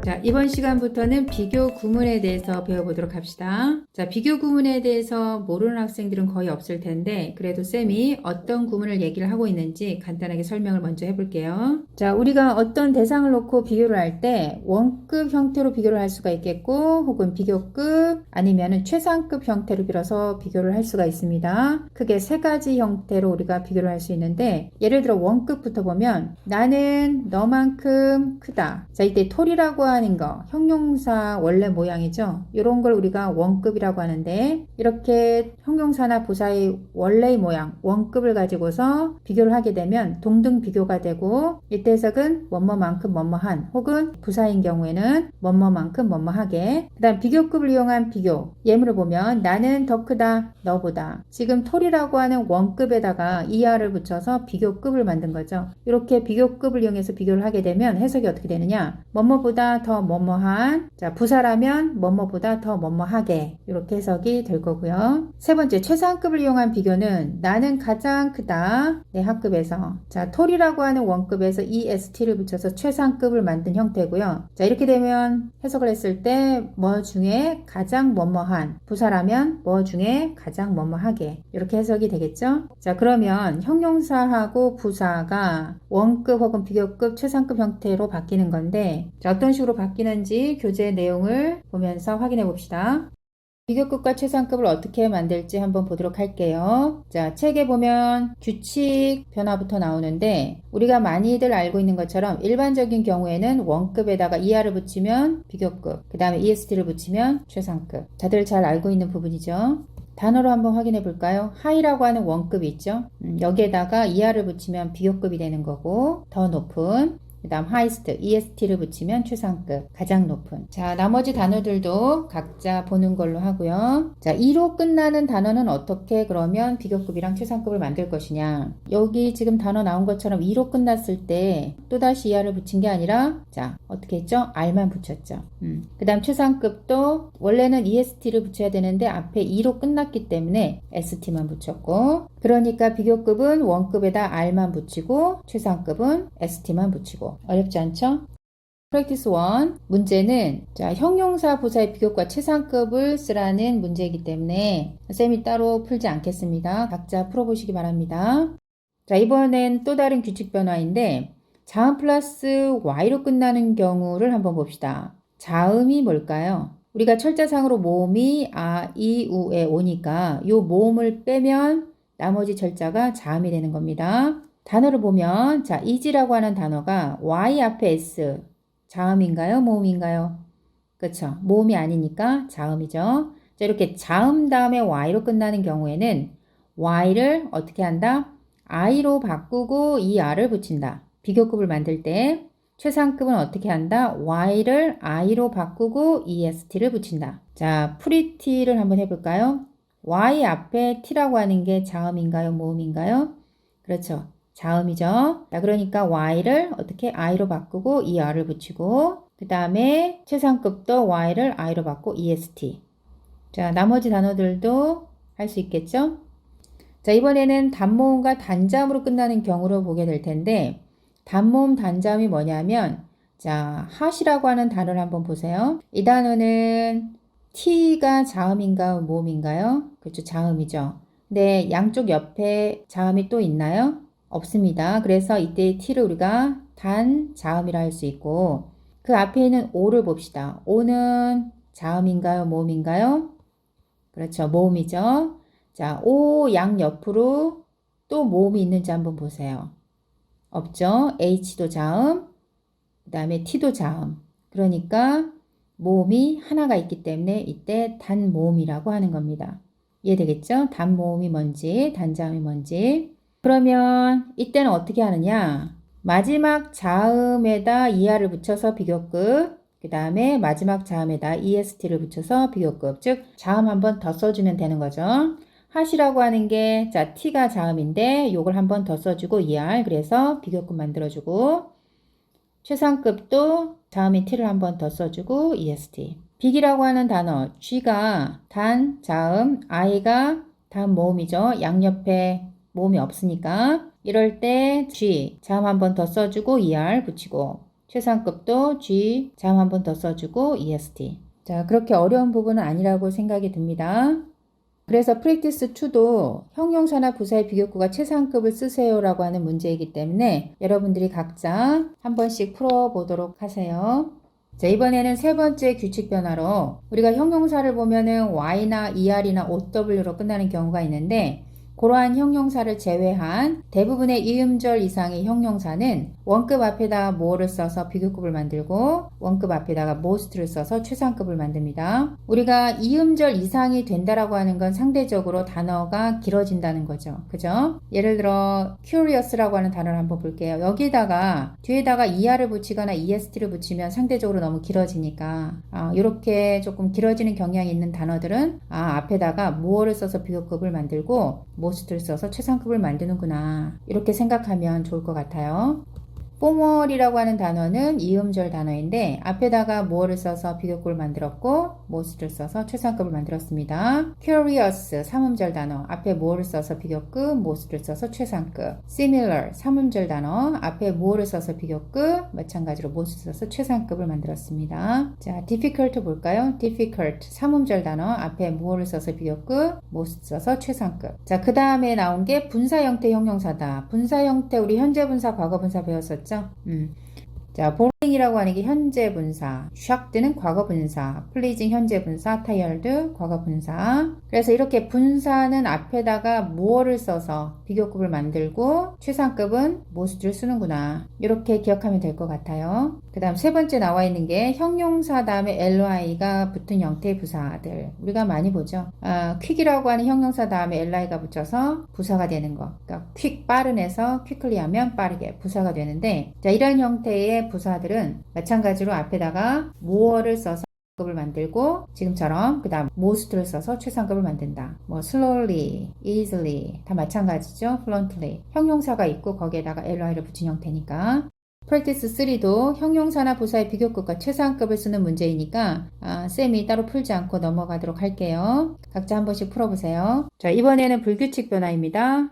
자, 이번 시간부터는 비교 구문에 대해서 배워보도록 합시다. 자, 비교 구문에 대해서 모르는 학생들은 거의 없을 텐데 그래도 쌤이 어떤 구문을 얘기를 하고 있는지 간단하게 설명을 먼저 해볼게요. 자, 우리가 어떤 대상을 놓고 비교를 할 때 원급 형태로 비교를 할 수가 있겠고 혹은 비교급 아니면 최상급 형태로 빌어서 비교를 할 수가 있습니다. 크게 세 가지 형태로 우리가 비교를 할 수 있는데 예를 들어 원급부터 보면 나는 너만큼 크다. 자, 이때 톨이라고 하는 거 형용사 원래 모양이죠. 이런 걸 우리가 원급이라고 하는데 이렇게 형용사나 부사의 원래의 모양 원급을 가지고서 비교를 하게 되면 동등 비교가 되고 이때 해석은 뭐뭐만큼 뭐뭐한 혹은 부사인 경우에는 뭐뭐만큼 뭐뭐하게. 그 다음 비교급을 이용한 비교 예문을 보면 나는 더 크다 너보다. 지금 톨이라고 하는 원급에다가 ER을 붙여서 비교급을 만든 거죠. 이렇게 비교급을 이용해서 비교를 하게 되면 해석이 어떻게 되느냐, 뭐뭐보다 더 뭐뭐한, 자 부사라면 뭐뭐보다 더 뭐뭐하게, 이렇게 해석이 될 거고요. 세 번째 최상급을 이용한 비교는 나는 가장 크다 내 학급에서. 자 톨이라고 하는 원급에서 EST를 붙여서 최상급을 만든 형태고요. 자 이렇게 되면 해석을 했을 때 뭐 중에 가장 뭐뭐한, 부사라면 뭐 중에 가장 뭐뭐하게, 이렇게 해석이 되겠죠. 자 그러면 형용사하고 부사가 원급 혹은 비교급 최상급 형태로 바뀌는 건데 자, 어떤 식으로 바뀌는지 교재 내용을 보면서 확인해 봅시다. 비교급과 최상급을 어떻게 만들지 한번 보도록 할게요. 자, 책에 보면 규칙 변화부터 나오는데 우리가 많이들 알고 있는 것처럼 일반적인 경우에는 원급에다가 ER을 붙이면 비교급, 그 다음에 EST를 붙이면 최상급. 다들 잘 알고 있는 부분이죠. 단어로 한번 확인해 볼까요? 하이라고 하는 원급이 있죠. 여기에다가 ER을 붙이면 비교급이 되는 거고 더 높은, 그 다음 하이스트, EST를 붙이면 최상급, 가장 높은. 자, 나머지 단어들도 각자 보는 걸로 하고요. 자, 2로 끝나는 단어는 어떻게 그러면 비교급이랑 최상급을 만들 것이냐. 여기 지금 단어 나온 것처럼 2로 끝났을 때 또다시 ER을 붙인 게 아니라 자, 어떻게 했죠? R만 붙였죠. 그 다음 최상급도 원래는 EST를 붙여야 되는데 앞에 2로 끝났기 때문에 ST만 붙였고, 그러니까 비교급은 원급에다 R만 붙이고 최상급은 ST만 붙이고. 어렵지 않죠? 프랙티스 1 문제는 자 형용사 부사의 비교급과 최상급을 쓰라는 문제이기 때문에 쌤이 따로 풀지 않겠습니다. 각자 풀어보시기 바랍니다. 자 이번엔 또 다른 규칙 변화인데 자음 플러스 Y로 끝나는 경우를 한번 봅시다. 자음이 뭘까요? 우리가 철자상으로 모음이 아, 이, 우에 오니까 이 모음을 빼면 나머지 철자가 자음이 되는 겁니다. 단어를 보면 자 is라고 하는 단어가 Y 앞에 S 자음인가요? 모음인가요? 그렇죠. 모음이 아니니까 자음이죠. 자 이렇게 자음 다음에 Y로 끝나는 경우에는 Y를 어떻게 한다? I로 바꾸고 이 R을 붙인다. 비교급을 만들 때 최상급은 어떻게 한다? Y를 I로 바꾸고 EST를 붙인다. 자 프리티를 한번 해볼까요? Y 앞에 T라고 하는 게 자음인가요? 모음인가요? 그렇죠. 자음이죠. 자, 그러니까 Y를 어떻게 I로 바꾸고 ER을 붙이고 그 다음에 최상급도 Y를 I로 바꾸고 EST. 자, 나머지 단어들도 할 수 있겠죠? 자, 이번에는 단모음과 단자음으로 끝나는 경우로 보게 될 텐데 단모음 단자음이 뭐냐면 자, 핫이라고 하는 단어를 한번 보세요. 이 단어는 T가 자음인가요? 모음인가요? 그렇죠. 자음이죠. 근데 양쪽 옆에 자음이 또 있나요? 없습니다. 그래서 이때 T를 우리가 단 자음이라 할 수 있고 그 앞에 있는 O를 봅시다. O는 자음인가요? 모음인가요? 그렇죠. 모음이죠. 자, O 양 옆으로 또 모음이 있는지 한번 보세요. 없죠. H도 자음, 그 다음에 T도 자음. 그러니까 모음이 하나가 있기 때문에 이때 단모음이라고 하는 겁니다. 이해되겠죠? 단모음이 뭔지, 단자음이 뭔지. 그러면 이때는 어떻게 하느냐? 마지막 자음에다 ER을 붙여서 비교급, 그 다음에 마지막 자음에다 EST를 붙여서 비교급, 즉 자음 한 번 더 써주면 되는 거죠. 핫이라고 하는 게 자 T가 자음인데 요걸 한 번 더 써주고 ER, 그래서 비교급 만들어주고 최상급도 자음인 T를 한 번 더 써주고 EST. 빅이라고 하는 단어 G가 단 자음, I가 단 모음이죠. 양옆에 모음이 없으니까 이럴 때 G 자음 한 번 더 써주고 ER 붙이고 최상급도 G, 잠 한 번 더 써주고 EST. 자, 그렇게 어려운 부분은 아니라고 생각이 듭니다. 그래서 프랙티스 2도 형용사나 부사의 비교구가 최상급을 쓰세요라고 하는 문제이기 때문에 여러분들이 각자 한 번씩 풀어보도록 하세요. 자, 이번에는 세 번째 규칙 변화로 우리가 형용사를 보면은 Y나 ER이나 OW로 끝나는 경우가 있는데 그러한 형용사를 제외한 대부분의 이음절 이상의 형용사는 원급 앞에다 more를 써서 비교급을 만들고 원급 앞에다가 most를 써서 최상급을 만듭니다. 우리가 이음절 이상이 된다라고 하는 건 상대적으로 단어가 길어진다는 거죠. 그죠? 예를 들어 curious라고 하는 단어를 한번 볼게요. 여기다가 뒤에다가 er를 붙이거나 est를 붙이면 상대적으로 너무 길어지니까 이렇게 조금 길어지는 경향이 있는 단어들은 앞에다가 more를 써서 비교급을 만들고 most를 써서 최상급을 만드는구나. 이렇게 생각하면 좋을 것 같아요. formal이라고 하는 단어는 이음절 단어인데 앞에다가 more를 써서 비교급을 만들었고 most를 써서 최상급을 만들었습니다. curious, 삼음절 단어 앞에 more를 써서 비교급, most를 써서 최상급. similar, 삼음절 단어 앞에 more를 써서 비교급, 마찬가지로 most를 써서 최상급을 만들었습니다. 자, difficult 볼까요? difficult, 삼음절 단어 앞에 more를 써서 비교급, most 써서 최상급. 자, 그 다음에 나온 게 분사 형태 형용사다. 분사 형태 우리 현재 분사, 과거 분사 배웠었죠? 자, boring이라고 하는 게 현재 분사, shocked는 과거 분사, pleasing 현재 분사, tired 과거 분사. 그래서 이렇게 분사는 앞에다가 more를 써서 비교급을 만들고 최상급은 most를 쓰는구나. 이렇게 기억하면 될 것 같아요. 그 다음 세 번째 나와 있는 게 형용사 다음에 ly가 붙은 형태의 부사들. 우리가 많이 보죠. quick이라고 하는 형용사 다음에 ly가 붙여서 부사가 되는 거. 그러니까 quick, 빠른에서 quickly 하면 빠르게 부사가 되는데, 자, 이런 형태의 부사들은 마찬가지로 앞에다가 more를 써서 급을 만들고 지금처럼 그 다음 most를 써서 최상급을 만든다. 뭐 slowly, easily 다 마찬가지죠. fluently 형용사가 있고 거기에다가 ly를 붙인 형태니까. 프랙티스 3도 형용사나 부사의 비교급과 최상급을 쓰는 문제이니까 쌤이 따로 풀지 않고 넘어가도록 할게요. 각자 한 번씩 풀어보세요. 자, 이번에는 불규칙 변화입니다.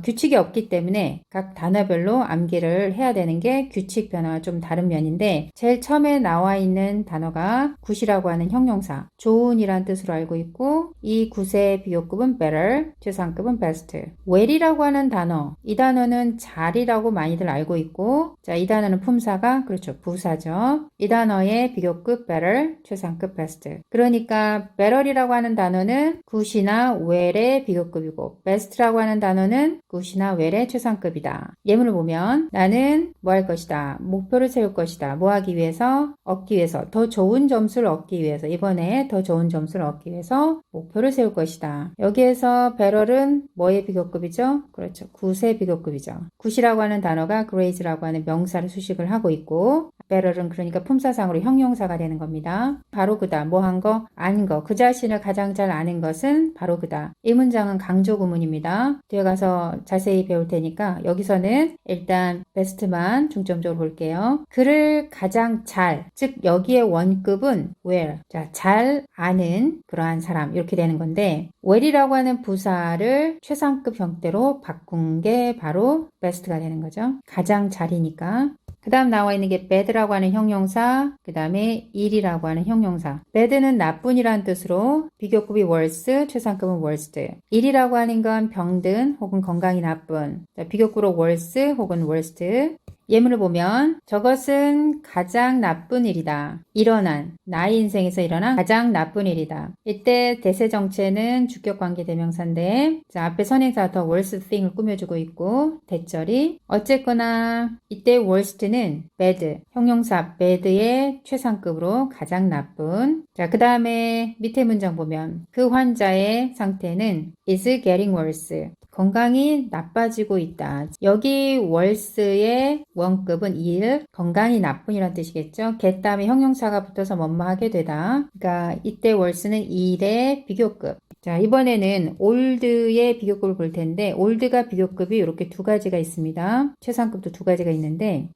규칙이 없기 때문에 각 단어별로 암기를 해야 되는 게 규칙 변화와 좀 다른 면인데 제일 처음에 나와 있는 단어가 굿이라고 하는 형용사 좋은이란 뜻으로 알고 있고 이 굿의 비교급은 better, 최상급은 best. well이라고 하는 단어, 이 단어는 잘이라고 많이들 알고 있고 자, 이 단어는 품사가 그렇죠. 부사죠. 이 단어의 비교급 better, 최상급 best. 그러니까 better이라고 하는 단어는 good이나 well의 비교급이고 best라고 하는 단어는 good이나 well의 최상급이다. 예문을 보면 나는 뭐 할 것이다. 목표를 세울 것이다. 뭐 하기 위해서? 얻기 위해서. 더 좋은 점수를 얻기 위해서. 이번에 더 좋은 점수를 얻기 위해서 목표를 세울 것이다. 여기에서 better은 뭐의 비교급이죠? 그렇죠. good의 비교급이죠. good이라고 하는 단어가 great라고 하는 명사를 수식을 하고 있고 better은 그러니까 품사상으로 형용사가 되는 겁니다. 바로 그다. 뭐 한 거? 안 거. 그 자신을 가장 잘 아는 것은 바로 그다. 이 문장은 강조 구문입니다. 뒤에 가서 자세히 배울 테니까 여기서는 일단 best만 중점적으로 볼게요. 그를 가장 잘, 즉 여기에 원급은 well. 자, 잘 아는 그러한 사람 이렇게 되는 건데 well이라고 하는 부사를 최상급 형태로 바꾼 게 바로 best가 되는 거죠. 가장 잘이니까. 그 다음 나와 있는 게 bad라고 하는 형용사, 그 다음에 ill이라고 하는 형용사. bad는 나쁜이라는 뜻으로 비교급이 worse, 최상급은 worst. ill이라고 하는 건 병든 혹은 건강이 나쁜. 비교급으로 worse 혹은 worst. 예문을 보면 저것은 가장 나쁜 일이다. 일어난, 나의 인생에서 일어난 가장 나쁜 일이다. 이때 대세 정체는 주격관계 대명사인데 자, 앞에 선행사가 더 worst thing을 꾸며주고 있고 대절이 어쨌거나 이때 worst는 bad, 형용사 bad의 최상급으로 가장 나쁜. 자, 그 다음에 밑에 문장 보면 그 환자의 상태는 is getting worse. 건강이 나빠지고 있다. 여기 worse의 원급은 일, 건강이 나쁜이란 뜻이겠죠. get 다음에 형용사가 붙어서 뭐뭐 하게 되다. 그러니까 이때 worse는 일의 비교급. 자, 이번에는 올드의 비교급을 볼 텐데, 올드가 비교급이 이렇게 두 가지가 있습니다. 최상급도 두 가지가 있는데,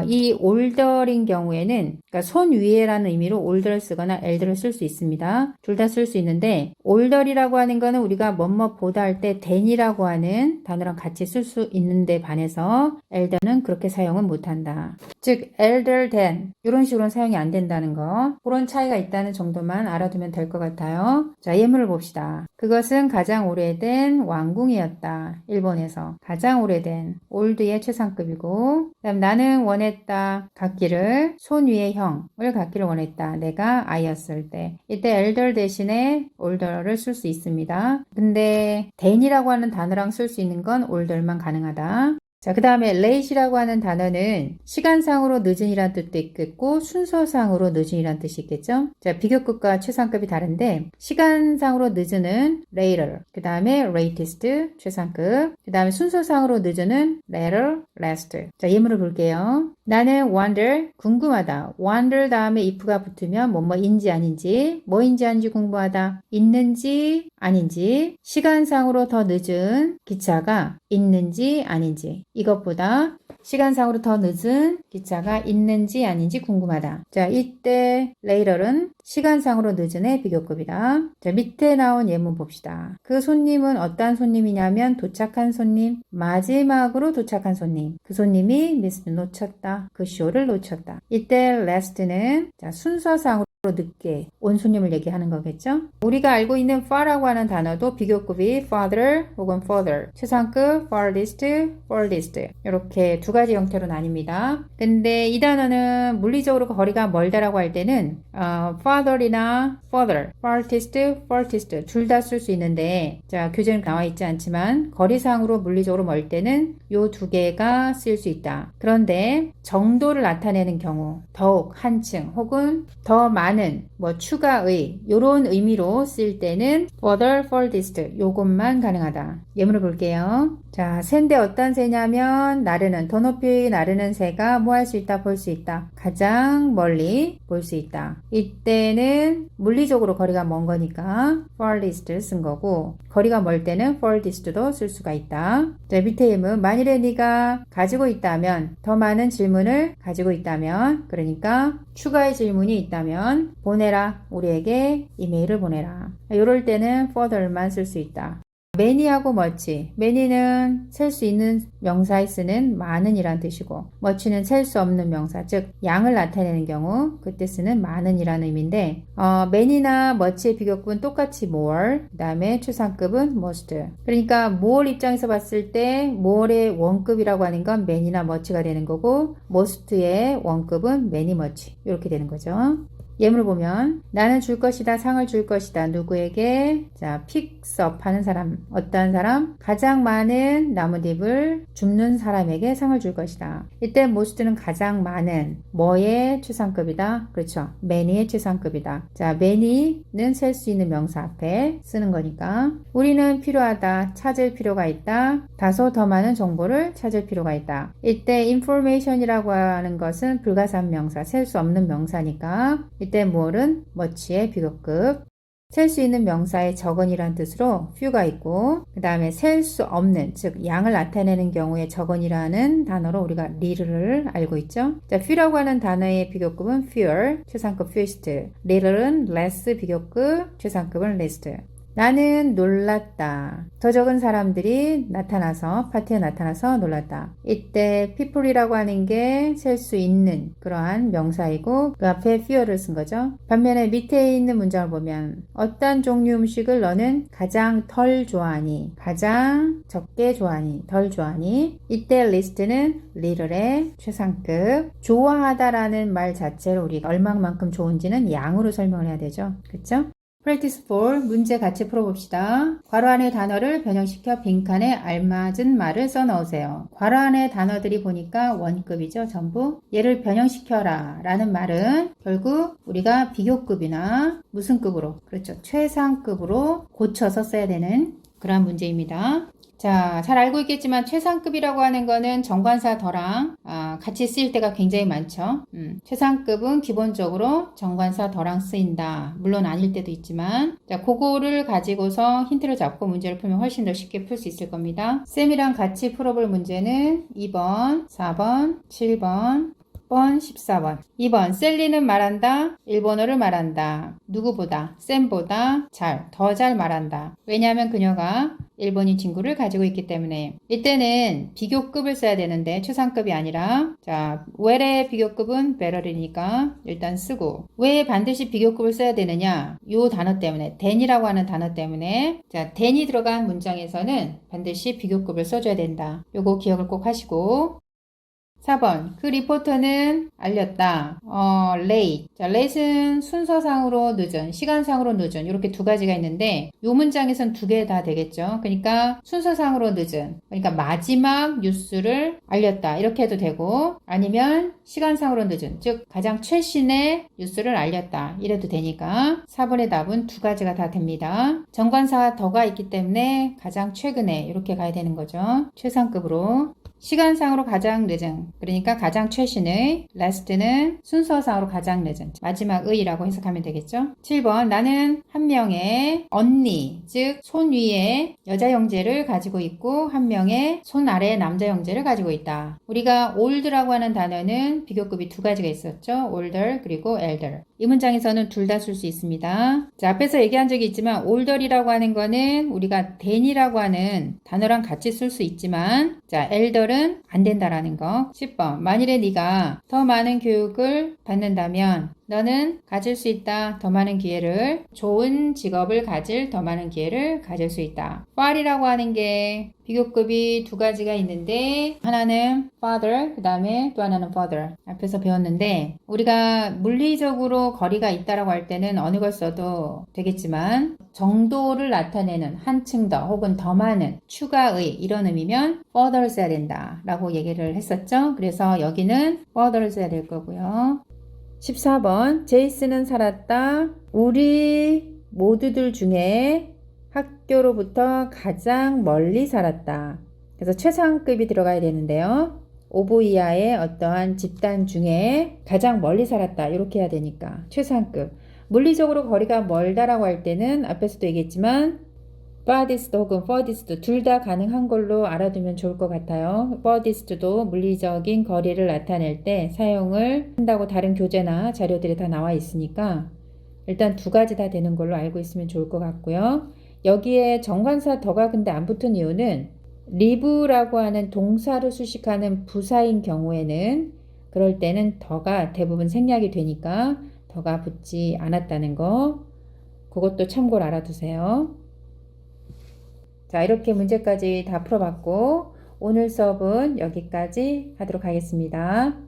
이 올더인 경우에는, 그러니까 손 위에라는 의미로 올더를 쓰거나 엘더를 쓸 수 있습니다. 둘 다 쓸 수 있는데, 올더이라고 하는 거는 우리가 뭐뭐보다 할 때 than이라고 하는 단어랑 같이 쓸 수 있는데 반해서, 엘더는 그렇게 사용은 못한다. 즉, elder than, 이런 식으로는 사용이 안 된다는 거, 그런 차이가 있다는 정도만 알아두면 될 것 같아요. 자, 예문을 봅시다. 그것은 가장 오래된 왕궁이었다. 일본에서 가장 오래된 올드의 최상급이고, 그다음 나는 원했다. 갖기를 손 위의 형을 갖기를 원했다. 내가 아이였을 때. 이때 elder 대신에 older를 쓸 수 있습니다. 근데 than이라고 하는 단어랑 쓸 수 있는 건 older만 가능하다. 자, 그 다음에 late이라고 하는 단어는 시간상으로 늦은이란 뜻도 있겠고 순서상으로 늦은이란 뜻이 있겠죠. 자, 비교급과 최상급이 다른데 시간상으로 늦은은 later, 그 다음에 latest 최상급, 그 다음에 순서상으로 늦은은 later, last. 자, 예문을 볼게요. 나는 wonder, 궁금하다. wonder 다음에 if가 붙으면 뭐뭐인지 아닌지, 뭐인지 아닌지 궁금하다. 있는지 아닌지, 시간상으로 더 늦은 기차가 있는지 아닌지, 이것보다 시간상으로 더 늦은 기차가 있는지 아닌지 궁금하다. 자, 이때 later은 시간상으로 늦은의 비교급이다. 자, 밑에 나온 예문 봅시다. 그 손님은 어떤 손님이냐면 도착한 손님, 마지막으로 도착한 손님. 그 손님이 놓쳤다. 그 쇼를 놓쳤다. 이때 last는 자, 순서상으로 늦게 온 손님을 얘기하는 거겠죠. 우리가 알고 있는 far라고 하는 단어도 비교급이 farther 혹은 further, 최상급 farthest, furthest 이렇게 두 가지 형태로 나뉩니다. 근데 이 단어는 물리적으로 거리가 멀다라고 할 때는 farther이나 further, farthest, furthest 둘 다 쓸 수 있는데 자, 교재는 나와 있지 않지만 거리상으로 물리적으로 멀 때는 요 두 개가 쓸 수 있다. 그런데 정도를 나타내는 경우 더욱 한층 혹은 더 많은 뭐 추가의 요런 의미로 쓸 때는 further, furthest 요것만 가능하다. 예문을 볼게요. 자, 새인데 어떤 새냐면 나르는 더 높이 나르는 새가 뭐 할 수 있다? 볼 수 있다. 가장 멀리 볼 수 있다. 이때는 물리적으로 거리가 먼 거니까 farthest를 쓴 거고 거리가 멀 때는 furthest도 쓸 수가 있다. 자, 밑에 예문 만일에 네가 가지고 있다면 더 많은 질문을 가지고 있다면 그러니까 추가의 질문이 있다면 보내라. 우리에게 이메일을 보내라. 이럴 때는 further만 쓸 수 있다. many하고 much. many는 셀 수 있는 명사에 쓰는 많은 이란 뜻이고 much는 셀 수 없는 명사, 즉 양을 나타내는 경우 그때 쓰는 많은 이라는 의미인데 many나 much의 비교급은 똑같이 more, 그 다음에 최상급은 most. 그러니까 more 입장에서 봤을 때 more의 원급이라고 하는 건 many나 much가 되는 거고 most의 원급은 many, much 이렇게 되는 거죠. 예문을 보면 나는 줄 것이다. 상을 줄 것이다. 누구에게? 자, 픽스업 하는 사람. 어떤 사람? 가장 많은 나뭇잎을 줍는 사람에게 상을 줄 것이다. 이때 most는 가장 많은 뭐의 최상급이다? 그렇죠. many의 최상급이다. 자, many는 셀 수 있는 명사 앞에 쓰는 거니까 우리는 필요하다. 찾을 필요가 있다. 다소 더 많은 정보를 찾을 필요가 있다. 이때 information이라고 하는 것은 불가산 명사, 셀 수 없는 명사니까 이때 more은 much의 비교급. 셀 수 있는 명사의 적은이란 뜻으로 few가 있고 그 다음에 셀 수 없는 즉 양을 나타내는 경우에 적은이라는 단어로 우리가 little를 알고 있죠. 자, few라고 하는 단어의 비교급은 fewer, 최상급 fewest. little은 less 비교급, 최상급은 least. 나는 놀랐다. 더 적은 사람들이 나타나서 파티에 나타나서 놀랐다. 이때 people이라고 하는 게 셀 수 있는 그러한 명사이고 그 앞에 fewer를 쓴 거죠. 반면에 밑에 있는 문장을 보면 어떤 종류 음식을 너는 가장 덜 좋아하니, 가장 적게 좋아하니, 덜 좋아하니. 이때 list는 little의 최상급. 좋아하다라는 말 자체를 우리가 얼마만큼 좋은지는 양으로 설명을 해야 되죠. 그렇죠? Practice 4 문제 같이 풀어봅시다. 괄호 안의 단어를 변형시켜 빈칸에 알맞은 말을 써넣으세요. 괄호 안의 단어들이 보니까 원급이죠. 전부. 얘를 변형시켜라 라는 말은 결국 우리가 비교급이나 무슨 급으로, 그렇죠, 최상급으로 고쳐서 써야 되는 그런 문제입니다. 자, 잘 알고 있겠지만 최상급이라고 하는 거는 정관사 더랑 같이 쓰일 때가 굉장히 많죠. 최상급은 기본적으로 정관사 더랑 쓰인다. 물론 아닐 때도 있지만 자, 그거를 가지고서 힌트를 잡고 문제를 풀면 훨씬 더 쉽게 풀 수 있을 겁니다. 쌤이랑 같이 풀어볼 문제는 2번, 4번, 7번, 14번. 2번, 셀리는 말한다. 일본어를 말한다. 누구보다, 쌤보다 더 잘 말한다. 왜냐하면 그녀가 일본인 친구를 가지고 있기 때문에. 이때는 비교급을 써야 되는데 최상급이 아니라 자, where의 비교급은 better이니까 일단 쓰고 왜 반드시 비교급을 써야 되느냐? 요 단어 때문에 than이라고 하는 단어 때문에 자, than이 들어간 문장에서는 반드시 비교급을 써줘야 된다. 요거 기억을 꼭 하시고 4번. 그 리포터는 알렸다. late. 자, late은 순서상으로 늦은, 시간상으로 늦은 이렇게 두 가지가 있는데 이 문장에선 두 개 다 되겠죠. 그러니까 순서상으로 늦은, 그러니까 마지막 뉴스를 알렸다 이렇게 해도 되고 아니면 시간상으로 늦은, 즉 가장 최신의 뉴스를 알렸다 이래도 되니까 4번의 답은 두 가지가 다 됩니다. 정관사가 더가 있기 때문에 가장 최근에 이렇게 가야 되는 거죠. 최상급으로. 시간상으로 가장 늦은, 그러니까 가장 최신의, last는 순서상으로 가장 늦은, 마지막의라고 해석하면 되겠죠. 7번, 나는 한 명의 언니, 즉 손 위에 여자 형제를 가지고 있고 한 명의 손 아래에 남자 형제를 가지고 있다. 우리가 old라고 하는 단어는 비교급이 두 가지가 있었죠. older 그리고 elder. 이 문장에서는 둘 다 쓸 수 있습니다. 자, 앞에서 얘기한 적이 있지만 older이라고 하는 거는 우리가 than이라고 하는 단어랑 같이 쓸 수 있지만 자, elder은 안 된다라는 거. 10번. 만일에 네가 더 많은 교육을 받는다면 너는 가질 수 있다. 더 많은 기회를, 좋은 직업을 가질 더 많은 기회를 가질 수 있다. far이라고 하는 게 비교급이 두 가지가 있는데 하나는 farther, 그 다음에 또 하나는 further. 앞에서 배웠는데 우리가 물리적으로 거리가 있다라고 할 때는 어느 걸 써도 되겠지만 정도를 나타내는 한층 더 혹은 더 많은 추가의 이런 의미면 further 써야 된다 라고 얘기를 했었죠. 그래서 여기는 further 써야 될 거고요. 14번. 제이슨은 살았다. 우리 모두들 중에 학교로부터 가장 멀리 살았다. 그래서 최상급이 들어가야 되는데요. 오브 이하의 어떠한 집단 중에 가장 멀리 살았다. 이렇게 해야 되니까 최상급. 물리적으로 거리가 멀다라고 할 때는 앞에서도 얘기했지만 farthest 혹은 furthest 둘 다 가능한 걸로 알아두면 좋을 것 같아요. furthest도 물리적인 거리를 나타낼 때 사용을 한다고 다른 교재나 자료들이 다 나와 있으니까 일단 두 가지 다 되는 걸로 알고 있으면 좋을 것 같고요. 여기에 정관사 더가 근데 안 붙은 이유는 live라고 하는 동사로 수식하는 부사인 경우에는 그럴 때는 더가 대부분 생략이 되니까 더가 붙지 않았다는 거 그것도 참고로 알아두세요. 자, 이렇게 문제까지 다 풀어봤고 오늘 수업은 여기까지 하도록 하겠습니다.